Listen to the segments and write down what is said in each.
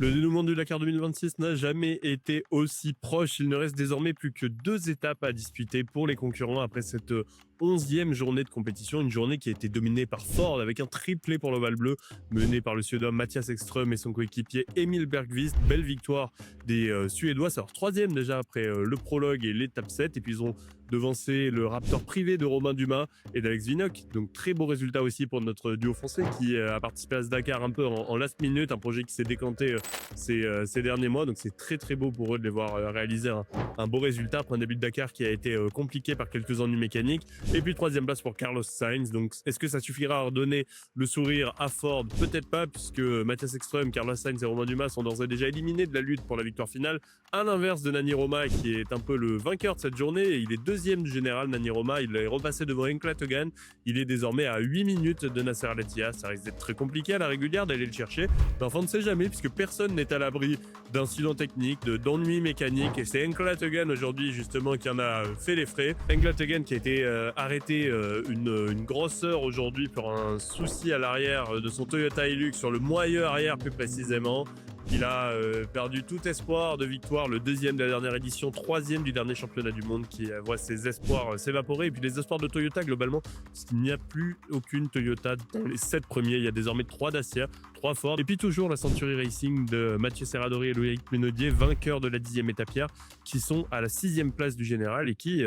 Le dénouement du Dakar 2026 n'a jamais été aussi proche. Il ne reste désormais plus que 2 étapes à disputer pour les concurrents après cette 11e journée de compétition. Une journée qui a été dominée par Ford avec un triplé pour l'Oval Bleu mené par le Suédois Mattias Ekström et son coéquipier Emil Bergqvist. Belle victoire des Suédois. C'est leur 3e déjà après le prologue et l'étape 7. Et puis ils ont devancé le Raptor privé de Romain Dumas et d'Alex Vinok. Donc très beau résultat aussi pour notre duo français qui a participé à ce Dakar un peu en last minute, un projet qui s'est décanté ces derniers mois. Donc c'est très très beau pour eux de les voir réaliser un beau résultat après un début de Dakar qui a été compliqué par quelques ennuis mécaniques. Et puis 3e place pour Carlos Sainz. Donc est-ce que ça suffira à redonner le sourire à Ford? Peut-être pas, puisque Mattias Ekström, Carlos Sainz et Romain Dumas sont d'ores et déjà éliminés de la lutte pour la victoire finale. À l'inverse de Nani Roma, qui est un peu le vainqueur de cette journée. Il est 2e du général, Nani Roma. Il est repassé devant Enkla Tegan. Il est désormais à 8 minutes de Nasser Al-Attiyah. Ça risque d'être très compliqué à la régulière d'aller le chercher. Mais enfin, on ne sait jamais, puisque personne n'est à l'abri d'incidents techniques, d'ennuis mécaniques. Et c'est Enkla Tegan aujourd'hui, justement, qui en a fait les frais. Enkla Tegan qui a été arrêté une grosse heure aujourd'hui pour un souci à l'arrière de son Toyota Hilux, sur le moyeu arrière plus précisément. Il a perdu tout espoir de victoire, le 2e de la dernière édition, 3e du dernier championnat du monde, qui voit ses espoirs s'évaporer. Et puis les espoirs de Toyota globalement, parce qu'il n'y a plus aucune Toyota dans les 7 premiers. Il y a désormais 3 Dacia, 3 Ford. Et puis toujours la Century Racing de Mathieu Serradori et Loïc Ménodier, vainqueurs de la 10e étapière, qui sont à la 6e place du général et qui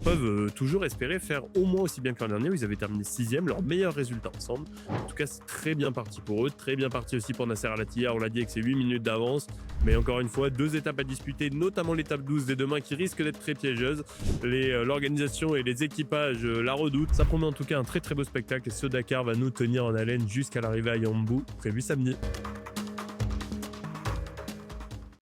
peuvent toujours espérer faire au moins aussi bien que l'an dernier où ils avaient terminé 6e, leur meilleur résultat ensemble. En tout cas, c'est très bien parti pour eux, très bien parti aussi pour Nasser Al-Attiyah, on l'a dit, avec ses 8 minutes d'avance. Mais encore une fois, 2 étapes à disputer, notamment l'étape 12 dès demain qui risque d'être très piégeuse. L'organisation et les équipages la redoutent. Ça promet en tout cas un très très beau spectacle et ce Dakar va nous tenir en haleine jusqu'à l'arrivée à Yambu, prévu samedi.